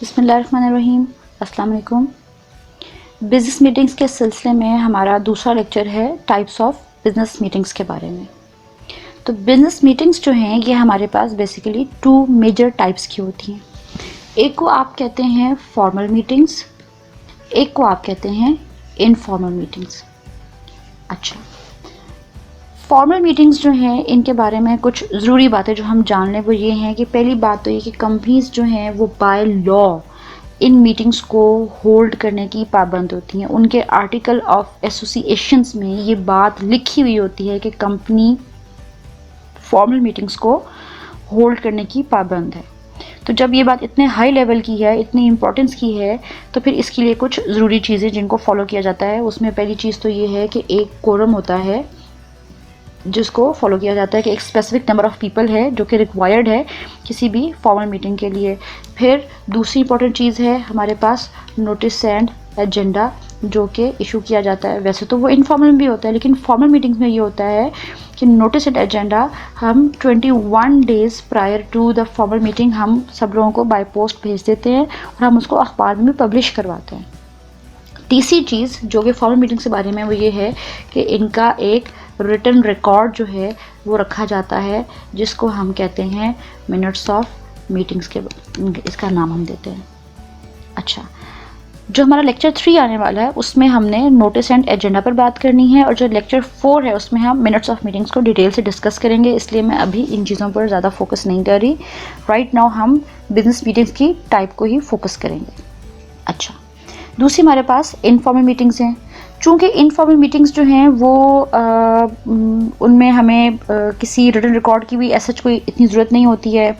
बिस्मिल्लाहिर्रहमानिर्रहीम। अस्सलाम वालेकुम। बिज़नेस मीटिंग्स के सिलसिले में हमारा दूसरा लेक्चर है टाइप्स ऑफ बिज़नेस मीटिंग्स के बारे में। तो बिज़नेस मीटिंग्स जो हैं ये हमारे पास बेसिकली टू मेजर टाइप्स की होती हैं। एक को आप कहते हैं फॉर्मल मीटिंग्स, एक को आप कहते हैं इनफॉर्मल मीटिंग्स। अच्छा, फॉर्मल मीटिंग्स जो हैं इनके बारे में कुछ ज़रूरी बातें जो हम जान लें वो ये हैं कि पहली बात तो ये कि कंपनीज़ जो हैं वो बाय लॉ इन मीटिंग्स को होल्ड करने की पाबंद होती हैं। उनके आर्टिकल ऑफ एसोसिएशंस में ये बात लिखी हुई होती है कि कंपनी फॉर्मल मीटिंग्स को होल्ड करने की पाबंद है। तो जब ये बात इतने हाई लेवल की है, इतनी इम्पोर्टेंस की है, तो फिर इसके लिए कुछ ज़रूरी चीज़ें जिनको फॉलो किया जाता है। उसमें पहली चीज़ तो ये है कि एक कोरम होता है जिसको फॉलो किया जाता है कि एक स्पेसिफिक नंबर ऑफ़ पीपल है जो कि रिक्वायर्ड है किसी भी फॉर्मल मीटिंग के लिए। फिर दूसरी इंपॉर्टेंट चीज़ है हमारे पास नोटिस एंड एजेंडा जो कि इशू किया जाता है। वैसे तो वो इनफॉर्मल भी होता है लेकिन फॉर्मल मीटिंग्स में ये होता है कि नोटिस एंड एजेंडा हम 21 days prior to the formal meeting हम सब लोगों को बाय पोस्ट भेज देते हैं और हम उसको अखबार में पब्लिश करवाते हैं। तीसरी चीज़ जो कि फॉर्मल मीटिंग के बारे में वो ये है कि इनका एक रिटन रिकॉर्ड जो है वो रखा जाता है जिसको हम कहते हैं मिनट्स ऑफ मीटिंग्स के, इसका नाम हम देते हैं। अच्छा, जो हमारा लेक्चर 3 आने वाला है उसमें हमने नोटिस एंड एजेंडा पर बात करनी है और जो लेक्चर 4 है उसमें हम मिनट्स ऑफ मीटिंग्स को डिटेल से डिस्कस करेंगे, इसलिए मैं अभी इन चीज़ों पर ज़्यादा फोकस नहीं कर रही। राइट नाउ हम बिजनेस मीटिंग्स की टाइप को ही फोकस करेंगे। अच्छा, दूसरी हमारे पास इनफॉर्मल मीटिंग्स हैं। चूँकि इनफॉर्मल मीटिंग्स जो हैं वो उनमें हमें किसी रिटन रिकॉर्ड की भी ऐसा कोई इतनी ज़रूरत नहीं होती है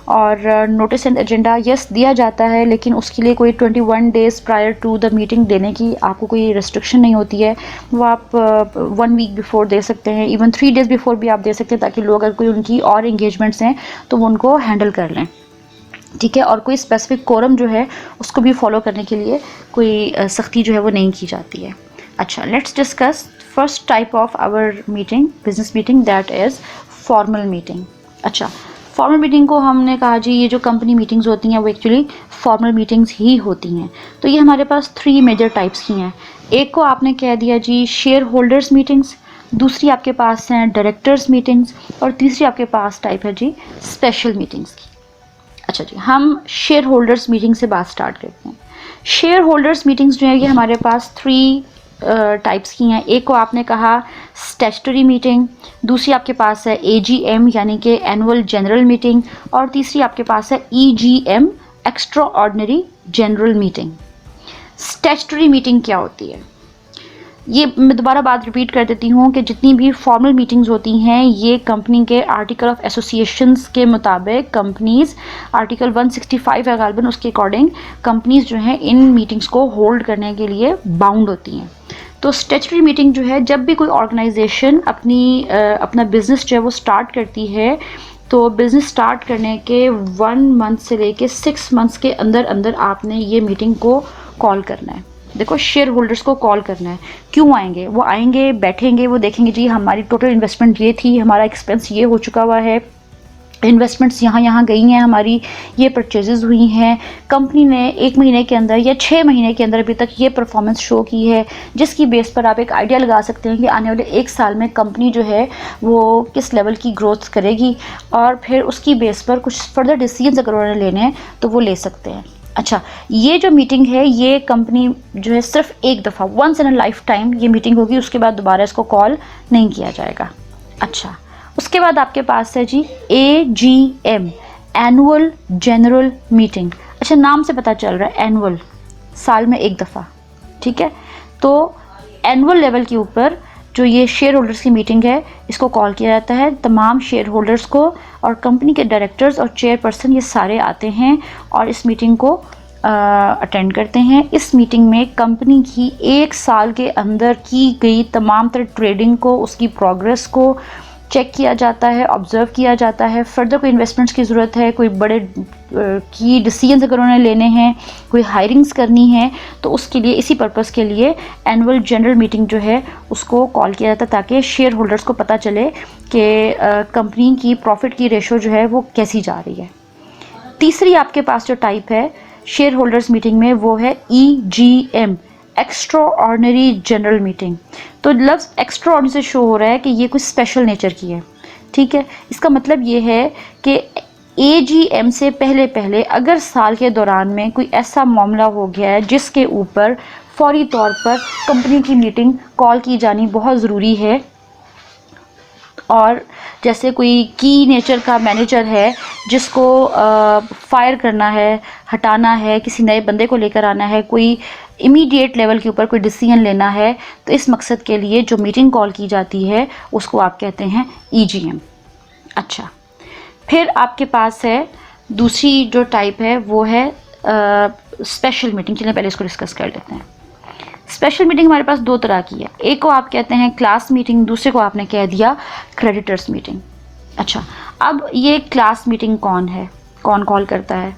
और नोटिस एंड एजेंडा यस दिया जाता है लेकिन उसके लिए कोई 21 days prior to the meeting देने की आपको कोई रिस्ट्रिक्शन नहीं होती है। वो आप 1 वीक बिफोर दे सकते हैं, इवन 3 डेज़ बिफोर भी आप दे सकते हैं ताकि लोग अगर कोई उनकी और इंगेजमेंट्स हैं तो वो उनको हैंडल कर लें। ठीक है, और कोई स्पेसिफिक कोरम जो है उसको भी फॉलो करने के लिए कोई सख्ती जो है वो नहीं की जाती है। अच्छा, let's discuss first type of our meeting, business meeting, that is formal meeting. अच्छा, फॉर्मल मीटिंग को हमने कहा जी ये जो कंपनी मीटिंग्स होती हैं वो एक्चुअली फॉर्मल मीटिंग्स ही होती हैं। तो ये हमारे पास 3 मेजर टाइप्स की हैं। एक को आपने कह दिया जी शेयर होल्डर्स मीटिंग्स, दूसरी आपके पास हैं डायरेक्टर्स मीटिंग्स और तीसरी आपके पास टाइप है जी स्पेशल मीटिंग्स की। अच्छा जी, हम शेयर होल्डर्स मीटिंग से बात स्टार्ट करते हैं। शेयर होल्डर्स मीटिंग्स जो है ये हमारे पास 3 टाइप्स की हैं। एक को आपने कहा स्टैट्यूटरी मीटिंग, दूसरी आपके पास है AGM यानी कि एनुअल जनरल मीटिंग और तीसरी आपके पास है EGM extra ordinary general meeting. Statutory meeting क्या होती है? ये मैं दोबारा बात रिपीट कर देती हूँ कि जितनी भी फॉर्मल मीटिंग्स होती हैं ये कंपनी के आर्टिकल ऑफ एसोसिएशंस के मुताबिक कंपनीज़ आर्टिकल 165 है गालिबन, उसके अकॉर्डिंग कंपनीज़ जो हैं इन मीटिंग्स को होल्ड करने के लिए बाउंड होती हैं। तो स्टैट्यूटरी मीटिंग जो है जब भी कोई ऑर्गेनाइजेशन अपना बिज़नेस जो है वो स्टार्ट करती है तो बिज़नेस स्टार्ट करने के 1 मंथ से लेके 6 मंथ्स के अंदर अंदर आपने ये मीटिंग को कॉल करना है। देखो, शेयर होल्डर्स को कॉल करना है। क्यों आएंगे? वो आएंगे, बैठेंगे, वो देखेंगे जी हमारी टोटल इन्वेस्टमेंट ये थी, हमारा एक्सपेंस ये हो चुका हुआ है, इन्वेस्टमेंट्स यहाँ गई हैं, हमारी ये परचेजेस हुई हैं, कंपनी ने 1 महीने के अंदर या 6 महीने के अंदर अभी तक ये परफॉर्मेंस शो की है, जिसकी बेस पर आप एक आइडिया लगा सकते हैं कि आने वाले 1 साल में कंपनी जो है वो किस लेवल की ग्रोथ करेगी और फिर उसकी बेस पर कुछ फर्दर डिसीजंस अगर उन्होंने लेने हैं तो वो ले सकते हैं। अच्छा, ये जो मीटिंग है ये कंपनी जो है सिर्फ एक दफ़ा, once in a life time ये मीटिंग होगी, उसके बाद दोबारा इसको कॉल नहीं किया जाएगा। अच्छा, उसके बाद आपके पास है जी AGM एनुअल जनरल मीटिंग। अच्छा, नाम से पता चल रहा है एनुअल, साल में एक दफ़ा। ठीक है, तो एनुअल लेवल के ऊपर जो ये शेयर होल्डर्स की मीटिंग है इसको कॉल किया जाता है। तमाम शेयर होल्डर्स को और कंपनी के डायरेक्टर्स और चेयरपर्सन ये सारे आते हैं और इस मीटिंग को अटेंड करते हैं। इस मीटिंग में कंपनी की 1 साल के अंदर की गई तमाम तरह ट्रेडिंग को, उसकी प्रोग्रेस को चेक किया जाता है, ऑब्ज़र्व किया जाता है। फर्दर कोई इन्वेस्टमेंट्स की ज़रूरत है, कोई बड़े की डिसीजंस अगर उन्हें लेने हैं, कोई हायरिंग्स करनी है तो उसके लिए, इसी पर्पस के लिए एनुअल जनरल मीटिंग जो है उसको कॉल किया जाता है ताकि शेयर होल्डर्स को पता चले कि कंपनी की प्रॉफिट की रेशो जो है वो कैसी जा रही है। तीसरी आपके पास जो टाइप है शेयर होल्डर्स मीटिंग में वो है EGM, extra ordinary general meeting. तो लफ्ज़ एक्स्ट्रा ऑर्डिनरी से शो हो रहा है कि ये कुछ स्पेशल नेचर की है, ठीक है। इसका मतलब ये है कि AGM से पहले पहले अगर साल के दौरान में कोई ऐसा मामला हो गया है जिसके ऊपर फौरी तौर पर कंपनी की मीटिंग कॉल की जानी बहुत ज़रूरी है, और जैसे कोई की नेचर का मैनेजर है जिसको फायर करना है, हटाना है, किसी नए बंदे को लेकर आना है, कोई इमीडिएट लेवल के ऊपर कोई डिसीजन लेना है, तो इस मकसद के लिए जो मीटिंग कॉल की जाती है उसको आप कहते हैं EGM। अच्छा, फिर आपके पास है दूसरी जो टाइप है वो है स्पेशल मीटिंग। चलिए पहले इसको डिस्कस कर लेते हैं। स्पेशल मीटिंग हमारे पास दो तरह की है, एक को आप कहते हैं क्लास मीटिंग, दूसरे को आपने कह दिया क्रेडिटर्स मीटिंग। अच्छा, अब ये क्लास मीटिंग कौन है, कौन कॉल करता है?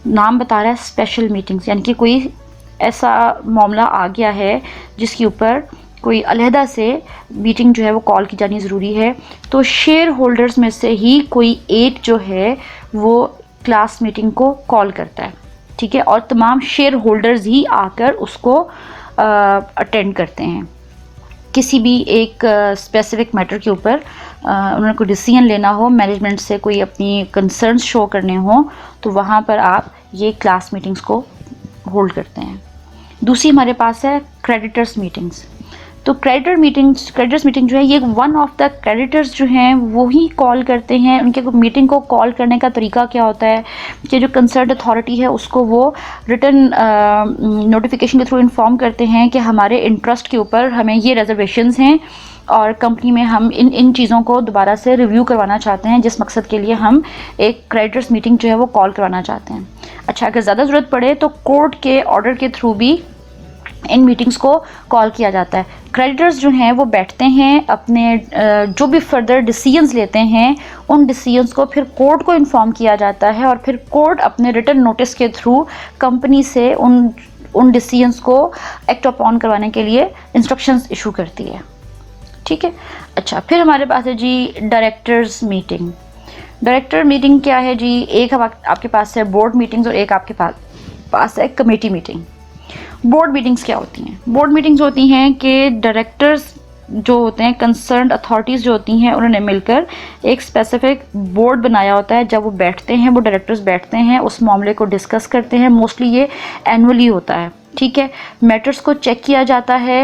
नाम बता रहा है स्पेशल मीटिंग्स, यानी कि कोई ऐसा मामला आ गया है जिसके ऊपर कोई अलहदा से मीटिंग जो है वो कॉल की जानी ज़रूरी है, तो शेयर होल्डर्स में से ही कोई एक जो है वो क्लास मीटिंग को कॉल करता है, ठीक है, और तमाम शेयर होल्डर्स ही आकर उसको अटेंड करते हैं। किसी भी एक स्पेसिफिक मैटर के ऊपर उन्होंने कोई डिसीजन लेना हो, मैनेजमेंट से कोई अपनी कंसर्न्स शो करने हो, तो वहाँ पर आप ये क्लास मीटिंग्स को होल्ड करते हैं। दूसरी हमारे पास है क्रेडिटर्स मीटिंग्स। तो क्रेडिटर्स मीटिंग जो है ये वन ऑफ द क्रेडिटर्स जो हैं वो ही कॉल करते हैं। उनके मीटिंग को कॉल करने का तरीका क्या होता है कि जो कंसर्न्ड अथॉरिटी है उसको वो रिटन नोटिफिकेशन के थ्रू इन्फॉर्म करते हैं कि हमारे इंटरेस्ट के ऊपर हमें ये रिजर्वेशंस हैं और कंपनी में हम इन चीज़ों को दोबारा से रिव्यू करवाना चाहते हैं, जिस मकसद के लिए हम एक क्रेडिटर्स मीटिंग जो है वो कॉल करवाना चाहते हैं। अच्छा, अगर ज़्यादा ज़रूरत पड़े तो कोर्ट के ऑर्डर के थ्रू भी इन मीटिंग्स को कॉल किया जाता है। क्रेडिटर्स जो हैं वो बैठते हैं, अपने जो भी फर्दर डिसीजंस लेते हैं उन डिसीजंस को फिर कोर्ट को इन्फॉर्म किया जाता है, और फिर कोर्ट अपने रिटन नोटिस के थ्रू कंपनी से उन डिसीजंस को एक्ट अपॉन करवाने के लिए इंस्ट्रक्शंस इशू करती है, ठीक है। अच्छा, फिर हमारे पास है जी डायरेक्टर्स मीटिंग। डायरेक्टर मीटिंग क्या है जी? एक आपके पास है बोर्ड मीटिंग्स और एक आपके पास है कमेटी मीटिंग। बोर्ड मीटिंग्स क्या होती हैं? बोर्ड मीटिंग्स होती हैं कि डायरेक्टर्स जो होते हैं, कंसर्न्ड अथॉरिटीज़ जो होती हैं, उन्होंने मिलकर एक स्पेसिफिक बोर्ड बनाया होता है। जब वो बैठते हैं, वो डायरेक्टर्स बैठते हैं, उस मामले को डिस्कस करते हैं। मोस्टली ये एनुअली होता है, ठीक है। मैटर्स को चेक किया जाता है,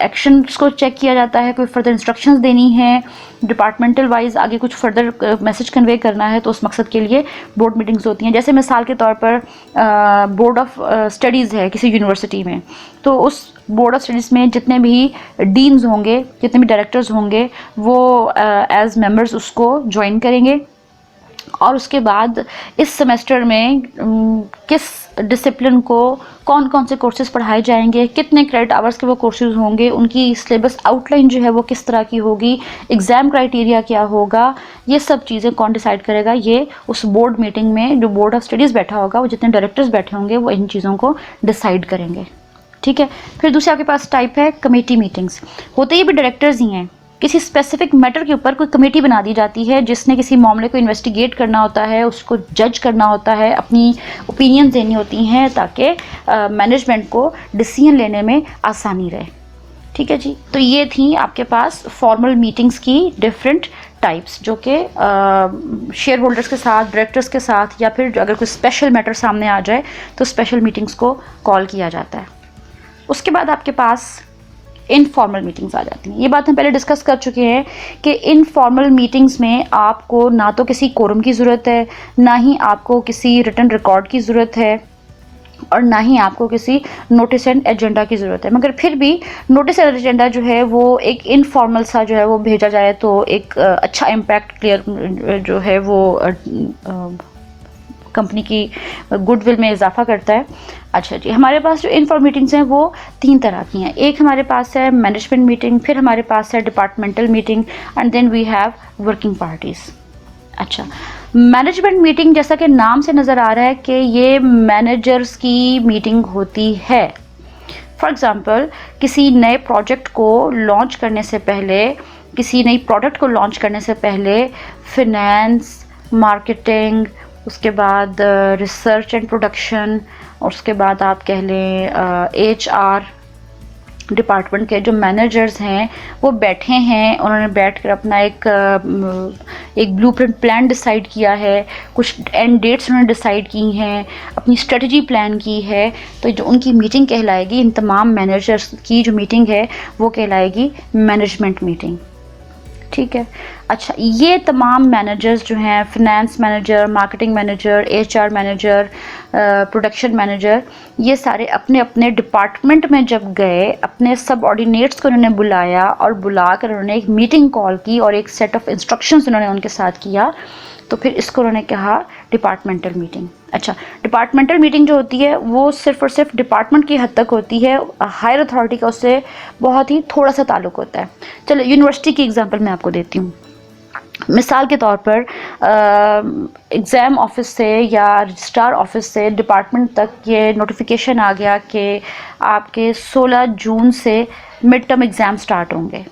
एक्शंस को चेक किया जाता है, कोई फर्दर इंस्ट्रक्शंस देनी है, डिपार्टमेंटल वाइज आगे कुछ फर्दर मैसेज कन्वे करना है, तो उस मकसद के लिए बोर्ड मीटिंग्स होती हैं। जैसे मिसाल के तौर पर बोर्ड ऑफ स्टडीज़ है किसी यूनिवर्सिटी में, तो उस बोर्ड ऑफ स्टडीज़ में जितने भी डीन्स होंगे, जितने भी डायरेक्टर्स होंगे, वो एज मेंबर्स उसको ज्वाइन करेंगे, और उसके बाद इस सेमेस्टर में किस डिसिप्लिन को कौन कौन से कोर्सेज पढ़ाए जाएंगे, कितने क्रेडिट आवर्स के वो कोर्सेज होंगे, उनकी सिलेबस आउटलाइन जो है वो किस तरह की होगी, एग्ज़ाम क्राइटेरिया क्या होगा, ये सब चीज़ें कौन डिसाइड करेगा? ये उस बोर्ड मीटिंग में जो बोर्ड ऑफ स्टडीज़ बैठा होगा, वो जितने डायरेक्टर्स बैठे होंगे वो इन चीज़ों को डिसाइड करेंगे, ठीक है। फिर दूसरे आपके पास टाइप है कमेटी मीटिंग्स। होते ये भी डायरेक्टर्स ही हैं। किसी स्पेसिफिक मैटर के ऊपर कोई कमेटी बना दी जाती है जिसने किसी मामले को इन्वेस्टिगेट करना होता है, उसको जज करना होता है, अपनी ओपिनियन देनी होती हैं ताकि मैनेजमेंट को डिसीजन लेने में आसानी रहे, ठीक है जी। तो ये थी आपके पास फॉर्मल मीटिंग्स की डिफरेंट टाइप्स, जो कि शेयर होल्डर्स के साथ, डायरेक्टर्स के साथ, या फिर अगर कोई स्पेशल मैटर सामने आ जाए तो स्पेशल मीटिंग्स को कॉल किया जाता है। उसके बाद आपके पास इनफॉर्मल मीटिंग्स आ जाती हैं। ये बात हम पहले डिस्कस कर चुके हैं कि इनफॉर्मल मीटिंग्स में आपको ना तो किसी कोरम की ज़रूरत है, ना ही आपको किसी रिटन रिकॉर्ड की ज़रूरत है, और ना ही आपको किसी नोटिस एंड एजेंडा की ज़रूरत है। मगर फिर भी नोटिस एंड एजेंडा जो है वो एक इनफॉर्मल सा जो है वो भेजा जाए तो एक अच्छा इम्पैक्ट क्लियर जो है वो कंपनी की गुडविल में इजाफा करता है। अच्छा जी, हमारे पास जो इनफॉर्मल मीटिंग्स हैं वो 3 तरह की हैं। एक हमारे पास है मैनेजमेंट मीटिंग, फिर हमारे पास है departmental meeting, and then we have working parties. अच्छा, मैनेजमेंट मीटिंग जैसा कि नाम से नज़र आ रहा है कि ये मैनेजर्स की मीटिंग होती है। फॉर एग्ज़ाम्पल, किसी नए प्रोजेक्ट को लॉन्च करने से पहले, किसी नई प्रोडक्ट को लॉन्च करने से पहले, फिनेंस, मार्केटिंग, उसके बाद रिसर्च एंड प्रोडक्शन, और उसके बाद आप कह लें HR डिपार्टमेंट के जो मैनेजर्स हैं वो बैठे हैं, उन्होंने बैठकर अपना एक ब्लूप्रिंट प्लान डिसाइड किया है, कुछ एंड डेट्स उन्होंने डिसाइड की हैं, अपनी स्ट्रेटजी प्लान की है। तो जो उनकी मीटिंग कहलाएगी, इन तमाम मैनेजर्स की जो मीटिंग है वो कहलाएगी मैनेजमेंट मीटिंग। ठीक है। अच्छा, ये तमाम मैनेजर्स जो हैं, finance manager, marketing manager, HR manager, production manager, ये सारे अपने अपने डिपार्टमेंट में जब गए, अपने सब ऑर्डिनेट्स को उन्होंने बुलाया और बुलाकर उन्होंने एक मीटिंग कॉल की और एक सेट ऑफ इंस्ट्रक्शंस उन्होंने उनके साथ किया, तो फिर इसको उन्होंने कहा डिपार्टमेंटल मीटिंग। अच्छा, डिपार्टमेंटल मीटिंग जो होती है वो सिर्फ़ और सिर्फ डिपार्टमेंट की हद तक होती है, हायर अथॉरिटी का उससे बहुत ही थोड़ा सा ताल्लुक़ होता है। चलो यूनिवर्सिटी की एग्जांपल मैं आपको देती हूँ। मिसाल के तौर पर एग्ज़ाम ऑफिस से या रजिस्ट्रार ऑफिस से डिपार्टमेंट तक ये नोटिफिकेशन आ गया कि आपके 16 जून से मिड टर्म एग्ज़ाम स्टार्ट होंगे।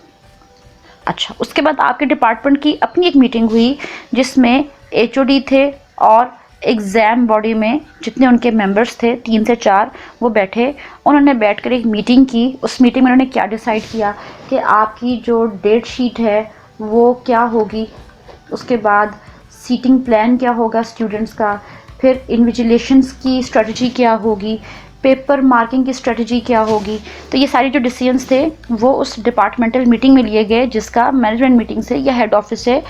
अच्छा, उसके बाद आपके डिपार्टमेंट की अपनी एक मीटिंग हुई जिसमें HOD थे और एग्ज़ाम बॉडी में जितने उनके मेंबर्स थे 3 से 4 वो बैठे, उन्होंने बैठकर एक मीटिंग की। उस मीटिंग में उन्होंने क्या डिसाइड किया कि आपकी जो डेट शीट है वो क्या होगी, उसके बाद सीटिंग प्लान क्या होगा स्टूडेंट्स का, फिर इन्विजिलेशंस की स्ट्रेटजी क्या होगी, पेपर मार्किंग की स्ट्रेटजी क्या होगी। तो ये सारी जो डिसीजंस थे वो उस डिपार्टमेंटल मीटिंग में लिए गए, जिसका मैनेजमेंट मीटिंग से या हेड ऑफिस से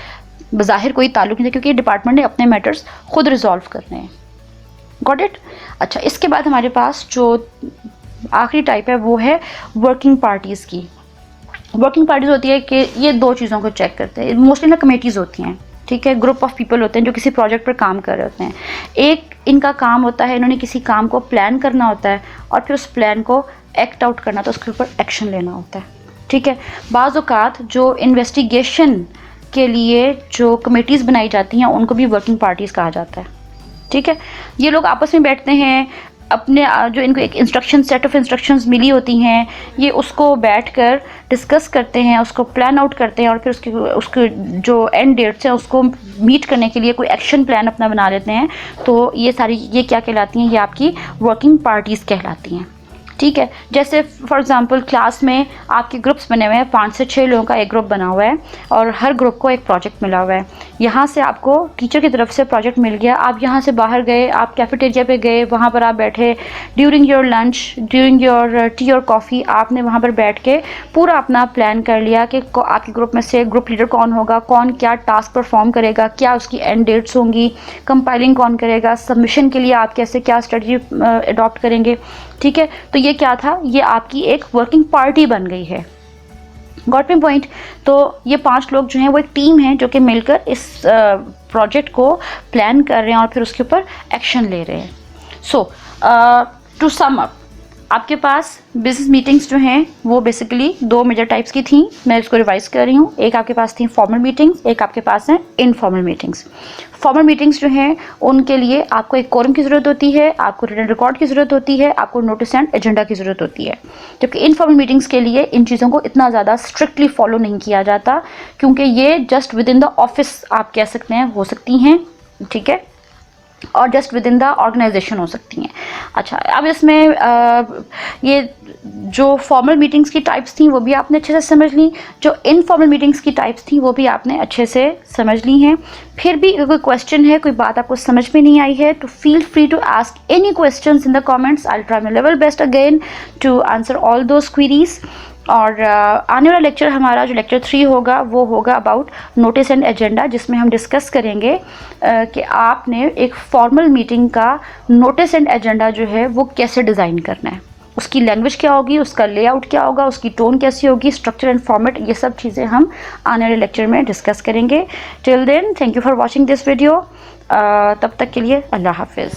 बज़ाहिर कोई ताल्लुक़ नहीं था, क्योंकि डिपार्टमेंट ने अपने मैटर्स खुद रिजॉल्व करने हैं। Got it. अच्छा, इसके बाद हमारे पास जो आखिरी टाइप है वो है वर्किंग पार्टीज़ की। वर्किंग पार्टीज़ होती है कि ये 2 चीज़ों को चेक करते हैं। मोस्टली ना कमेटीज़ होती हैं, ठीक है, ग्रुप ऑफ पीपल होते हैं जो किसी प्रोजेक्ट पर काम कर रहे होते हैं। एक इनका काम होता है, इन्होंने किसी काम को प्लान करना होता है और फिर उस प्लान को एक्ट आउट करना, तो उसके ऊपर एक्शन लेना होता है। ठीक है। बाज़ औक़ात जो इन्वेस्टिगेशन के लिए जो कमेटीज़ बनाई जाती हैं उनको भी वर्किंग पार्टीज़ कहा जाता है। ठीक है। ये लोग आपस में बैठते हैं, अपने जो इनको एक सेट ऑफ इंस्ट्रक्शंस मिली होती हैं, ये उसको बैठकर डिस्कस करते हैं, उसको प्लान आउट करते हैं और फिर उसके जो एंड डेट्स हैं उसको मीट करने के लिए कोई एक्शन प्लान अपना बना लेते हैं। तो ये क्या कहलाती हैं? ये आपकी वर्किंग पार्टीज़ कहलाती हैं। ठीक है। जैसे फॉर एग्ज़ाम्पल क्लास में आपके ग्रुप्स बने हुए हैं, 5 से 6 लोगों का एक ग्रुप बना हुआ है और हर ग्रुप को एक प्रोजेक्ट मिला हुआ है। यहाँ से आपको टीचर की तरफ से प्रोजेक्ट मिल गया, आप यहाँ से बाहर गए, आप कैफेटेरिया पे गए, वहाँ पर आप बैठे, during your lunch, during your T और कॉफ़ी, आपने वहाँ पर बैठ के पूरा अपना प्लान कर लिया कि आपके ग्रुप में से ग्रुप लीडर कौन होगा, कौन क्या टास्क परफॉर्म करेगा, क्या उसकी एंड डेट्स होंगी, कंपाइलिंग कौन करेगा, सबमिशन के लिए आप कैसे क्या स्ट्रेटजी अडॉप्ट करेंगे। ठीक है। तो ये क्या था? ये आपकी एक वर्किंग पार्टी बन गई है। Got me point. तो ये 5 लोग जो हैं वो एक टीम है जो कि मिलकर इस प्रोजेक्ट को प्लान कर रहे हैं और फिर उसके ऊपर एक्शन ले रहे हैं। सो टू सम अप, आपके पास बिजनेस मीटिंग्स जो हैं वो बेसिकली 2 मेजर टाइप्स की थी। मैं इसको रिवाइज कर रही हूँ। एक आपके पास थी फॉर्मल मीटिंग्स, एक आपके पास है इनफॉर्मल मीटिंग्स। फॉर्मल मीटिंग्स जो हैं उनके लिए आपको एक कोरम की ज़रूरत होती है, आपको रिटन रिकॉर्ड की ज़रूरत होती है, आपको नोटिस एंड एजेंडा की ज़रूरत होती है। जबकि इनफॉर्मल मीटिंग्स के लिए इन चीज़ों को इतना ज़्यादा स्ट्रिक्टली फॉलो नहीं किया जाता, क्योंकि ये just within the office आप कह सकते हैं हो सकती हैं। ठीक है। और just within the organisation हो सकती हैं। अच्छा, अब इसमें ये जो फॉर्मल मीटिंग्स की टाइप्स थी वो भी आपने अच्छे से समझ ली, जो इनफॉर्मल मीटिंग्स की टाइप्स थी वो भी आपने अच्छे से समझ ली हैं। फिर भी अगर कोई क्वेश्चन है, कोई बात आपको समझ में नहीं आई है, तो feel free to ask any questions in the comments. I will try my level best again to answer all those queries. और आने वाला लेक्चर हमारा जो लेक्चर 3 होगा वो होगा अबाउट नोटिस एंड एजेंडा, जिसमें हम डिस्कस करेंगे कि आपने एक फॉर्मल मीटिंग का नोटिस एंड एजेंडा जो है वो कैसे डिज़ाइन करना है, उसकी लैंग्वेज क्या होगी, उसका लेआउट क्या होगा, उसकी टोन कैसी होगी, स्ट्रक्चर एंड फॉर्मेट, ये सब चीज़ें हम आने वाले लेक्चर में डिस्कस करेंगे। Till then, thank you for watching this video. तब तक के लिए अल्लाह हाफिज़।